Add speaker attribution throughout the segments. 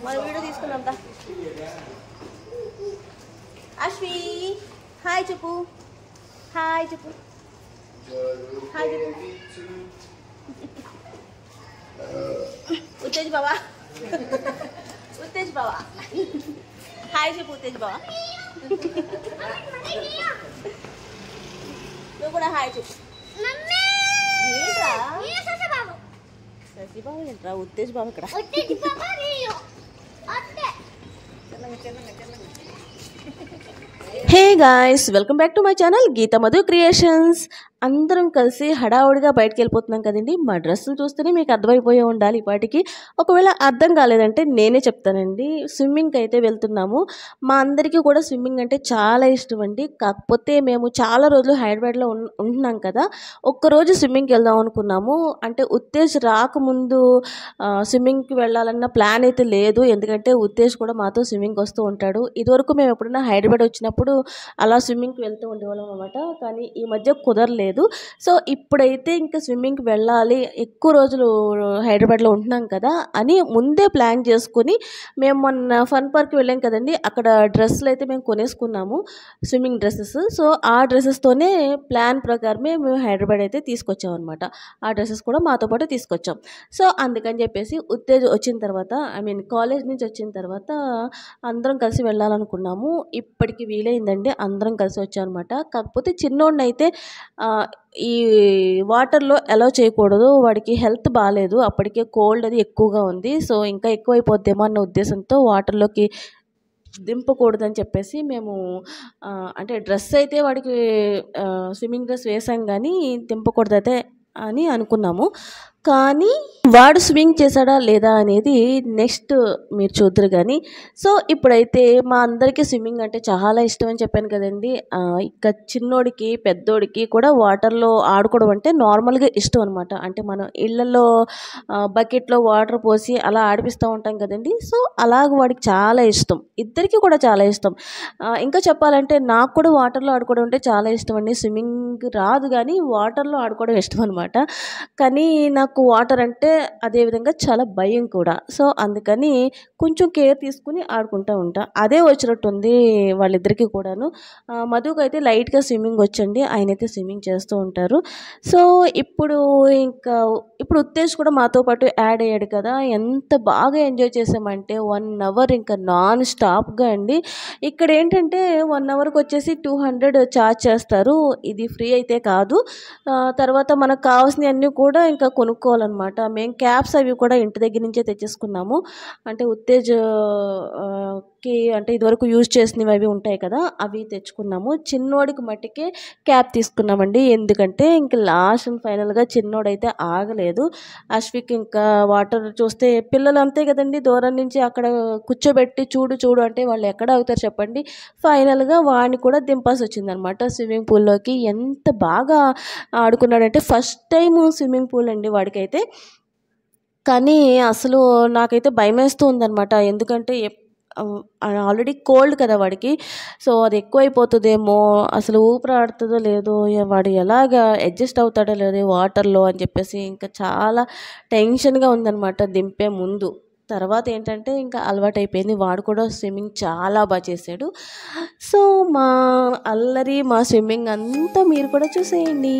Speaker 1: మన వీడియో తీసుకుందాం దా. అశ్వి హాయ్ చెప్పు, హాయ్ చెప్పు, హాయ్ చెప్పు. ఉత్తేజ్ బావా, ఉత్తేజ్ బావా హాయ్ చెప్పు. ఉత్తేజ్ బావా నువ్వు కూడా హాయ్ చెప్పు. శశిబాబు ఏంట్రా? ఉత్తేజ్ బాబు ఇక్కడ. Hey guys, welcome back to my channel Geetha Madhu creations. అందరం కలిసి హడావుడిగా బయటకు వెళ్ళిపోతున్నాం కదండి. మా డ్రెస్సులు చూస్తేనే మీకు అర్థమైపోయి ఉండాలి ఇప్పటికి. ఒకవేళ అర్థం కాలేదంటే నేనే చెప్తానండి. స్విమ్మింగ్కి అయితే వెళ్తున్నాము. మా అందరికీ కూడా స్విమ్మింగ్ అంటే చాలా ఇష్టం అండి. కాకపోతే మేము చాలా రోజులు హైదరాబాద్లో ఉంటున్నాం కదా, ఒక్కరోజు స్విమ్మింగ్కి వెళ్దాం అనుకున్నాము. అంటే ఉత్తేజ్ రాకముందు స్విమ్మింగ్కి వెళ్ళాలన్న ప్లాన్ అయితే లేదు, ఎందుకంటే ఉత్తేజ్ కూడా మాతో స్విమ్మింగ్కి వస్తూ ఉంటాడు. ఇదివరకు మేము ఎప్పుడైనా హైదరాబాద్ వచ్చినప్పుడు అలా స్విమ్మింగ్కి వెళ్తూ ఉండేవాళ్ళం అనమాట. కానీ ఈ మధ్య కుదరలేదు. సో ఇప్పుడైతే ఇంకా స్విమ్మింగ్కి వెళ్ళాలి, ఎక్కువ రోజులు హైదరాబాద్లో ఉంటున్నాం కదా అని ముందే ప్లాన్ చేసుకుని మేము మొన్న ఫన్ పార్క్కి వెళ్ళాం కదండి. అక్కడ డ్రెస్సులు అయితే మేము కొనేసుకున్నాము, స్విమ్మింగ్ డ్రెస్సెస్. సో ఆ డ్రెస్సెస్తోనే ప్లాన్ ప్రకారమే మేము హైదరాబాద్ అయితే తీసుకొచ్చాం అనమాట. ఆ డ్రెస్సెస్ కూడా మాతో పాటు తీసుకొచ్చాం. సో అందుకని చెప్పేసి ఉత్తేజ్ వచ్చిన తర్వాత, కాలేజ్ నుంచి వచ్చిన తర్వాత అందరం కలిసి వెళ్ళాలనుకున్నాము. ఇప్పటికి వీలైందండి, అందరం కలిసి వచ్చాం అనమాట. కాకపోతే చిన్నోడిని అయితే ఈ వాటర్లో అలౌ చేయకూడదు, వాడికి హెల్త్ బాగాలేదు, అప్పటికే కోల్డ్ అది ఎక్కువగా ఉంది. సో ఇంకా ఎక్కువైపోద్దేమో అన్న ఉద్దేశంతో వాటర్లోకి దింపకూడదని చెప్పేసి మేము అంటే డ్రెస్ అయితే వాడికి స్విమ్మింగ్ డ్రెస్ వేసాం, కానీ దింపకూడదైతే అని అనుకున్నాము. కానీ వాడు స్వింగ్ చేశాడా లేదా అనేది నెక్స్ట్ మీరు చూద్దరు కానీ. సో ఇప్పుడైతే మా అందరికీ స్విమ్మింగ్ అంటే చాలా ఇష్టం అని చెప్పాను కదండి. ఇక చిన్నోడికి పెద్దోడికి కూడా వాటర్లో ఆడుకోవడం అంటే నార్మల్గా ఇష్టం అనమాట. అంటే మనం ఇళ్లలో బకెట్లో వాటర్ పోసి అలా ఆడిపిస్తూ ఉంటాం కదండి. సో అలాగ వాడికి చాలా ఇష్టం, ఇద్దరికీ కూడా చాలా ఇష్టం. ఇంకా చెప్పాలంటే నాకు కూడా వాటర్లో ఆడుకోవడం అంటే చాలా ఇష్టం అండి. స్విమ్మింగ్ రాదు కానీ వాటర్లో ఆడుకోవడం ఇష్టం అనమాట. కానీ నాకు వాటర్ అంటే అదేవిధంగా చాలా భయం కూడా. సో అందుకని కొంచెం కేర్ తీసుకుని ఆడుకుంటూ ఉంటా. అదే వచ్చినట్టుంది వాళ్ళిద్దరికీ కూడాను. మధుకు అయితే లైట్గా స్విమ్మింగ్ వచ్చండి, ఆయనైతే స్విమ్మింగ్ చేస్తూ ఉంటారు. సో ఇప్పుడు ఉత్తేజ్ కూడా మాతో పాటు యాడ్ అయ్యాడు కదా. ఎంత బాగా ఎంజాయ్ చేసామంటే 1 అవర్ ఇంకా నాన్ స్టాప్గా అండి. ఇక్కడ ఏంటంటే 1 అవర్కి వచ్చేసి 200 ఛార్జ్ చేస్తారు, ఇది ఫ్రీ అయితే కాదు. తర్వాత మనకు కావాల్సినవన్నీ కూడా ఇంకా కొనుక్కోవాలన్నమాట. మేము క్యాప్స్ అవి కూడా ఇంటి దగ్గర నుంచే తెచ్చేసుకున్నాము. అంటే ఉత్తేజ్ కి అంటే ఇదివరకు యూజ్ చేసినవి అవి ఉంటాయి కదా, అవి తెచ్చుకున్నాము. చిన్నోడికి మట్టికే క్యాప్ తీసుకున్నామండి, ఎందుకంటే ఇంకా లాస్ట్ అండ్ ఫైనల్గా చిన్నోడైతే ఆగలేదు. అశ్విక్ ఇంకా వాటర్ చూస్తే పిల్లలు అంతే కదండి, దూరం నుంచి అక్కడ కూర్చోబెట్టి చూడు అంటే వాళ్ళు ఎక్కడ ఆగుతారు చెప్పండి. ఫైనల్గా వాడిని కూడా దింపాల్సి వచ్చిందనమాట స్విమ్మింగ్ పూల్లోకి. ఎంత బాగా ఆడుకున్నాడంటే ఫస్ట్ టైం స్విమ్మింగ్ పూల్ అండి వాడికైతే. కానీ అసలు నాకైతే భయం వేస్తూ ఉందన్నమాట, ఎందుకంటే ఆల్రెడీ కోల్డ్ కదా వాడికి. సో అది ఎక్కువైపోతుందేమో, అసలు ఊపిరాడుతుందో లేదో, వాడు ఎలాగా అడ్జస్ట్ అవుతాడో లేదో వాటర్లో అని చెప్పేసి ఇంకా చాలా టెన్షన్గా ఉందన్నమాట దింపే ముందు. తర్వాత ఏంటంటే ఇంకా అలవాటు అయిపోయింది, వాడు కూడా స్విమ్మింగ్ చాలా బాగా చేశాడు. సో మా అల్లరి, మా స్విమ్మింగ్ అంతా మీరు కూడా చూసేయండి.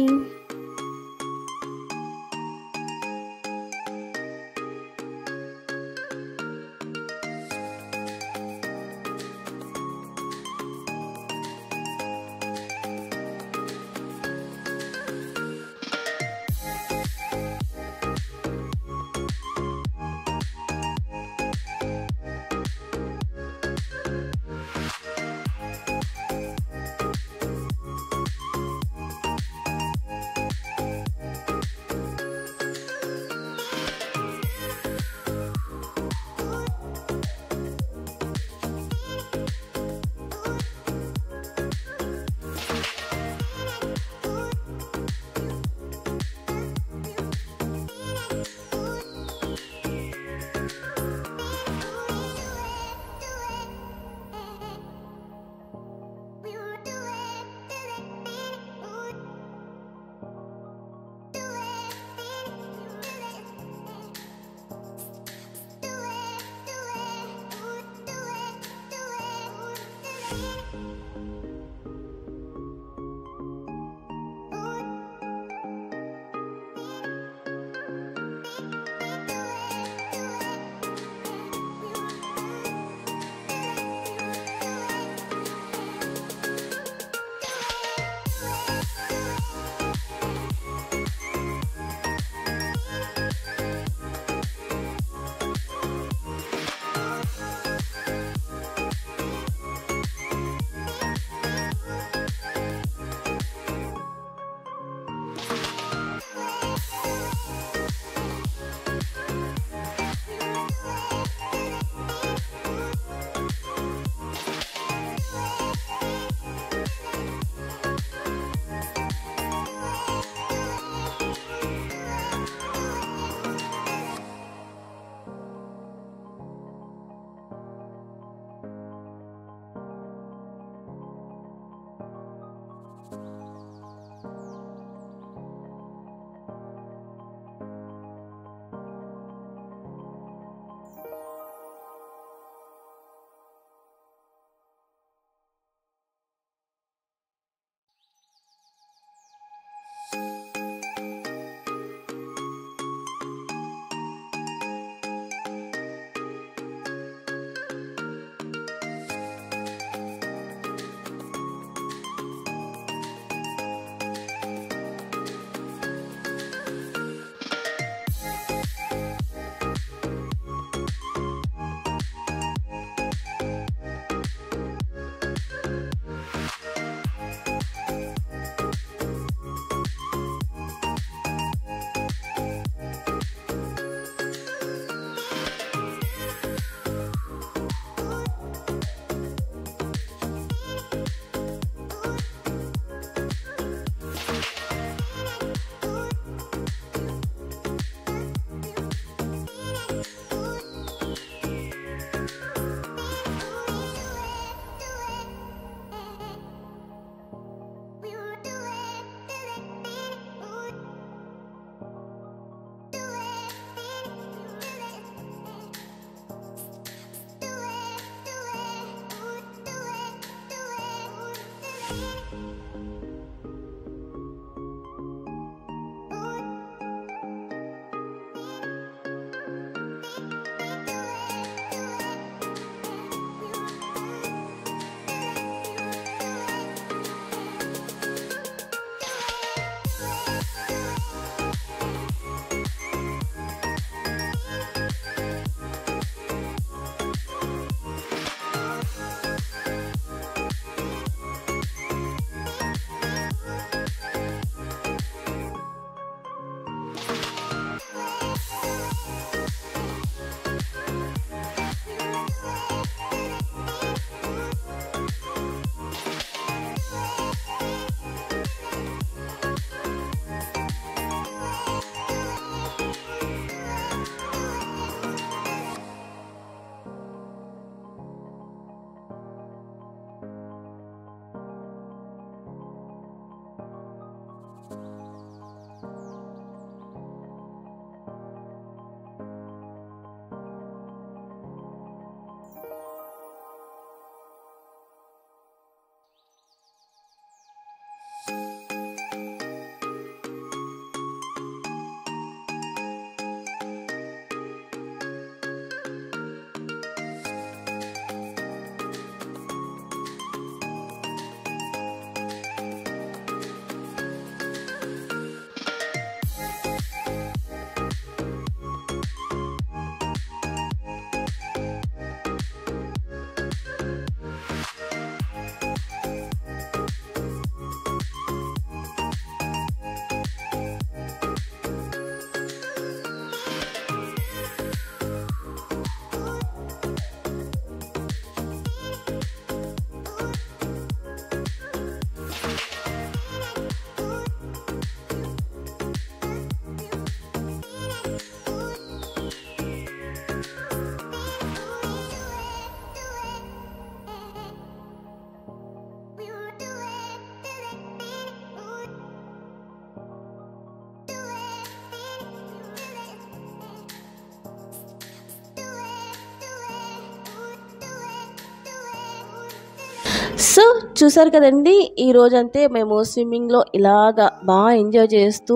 Speaker 1: సో చూసారు కదండి, ఈరోజంతే మేము స్విమ్మింగ్లో ఇలాగా బాగా ఎంజాయ్ చేస్తూ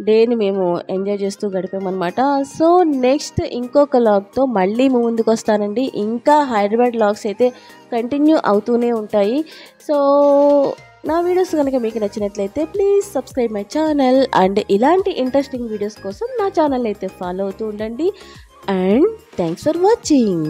Speaker 1: డేని మేము ఎంజాయ్ చేస్తూ గడిపామన్నమాట. సో నెక్స్ట్ ఇంకొక లాగ్తో మళ్ళీ ముందుకు వస్తానండి. ఇంకా హైదరాబాద్ లాగ్స్ అయితే కంటిన్యూ అవుతూనే ఉంటాయి. సో నా వీడియోస్ కనుక మీకు నచ్చినట్లయితే please subscribe my channel. And ఇలాంటి ఇంట్రెస్టింగ్ వీడియోస్ కోసం నా ఛానల్ అయితే ఫాలో అవుతూ ఉండండి. And thanks for watching.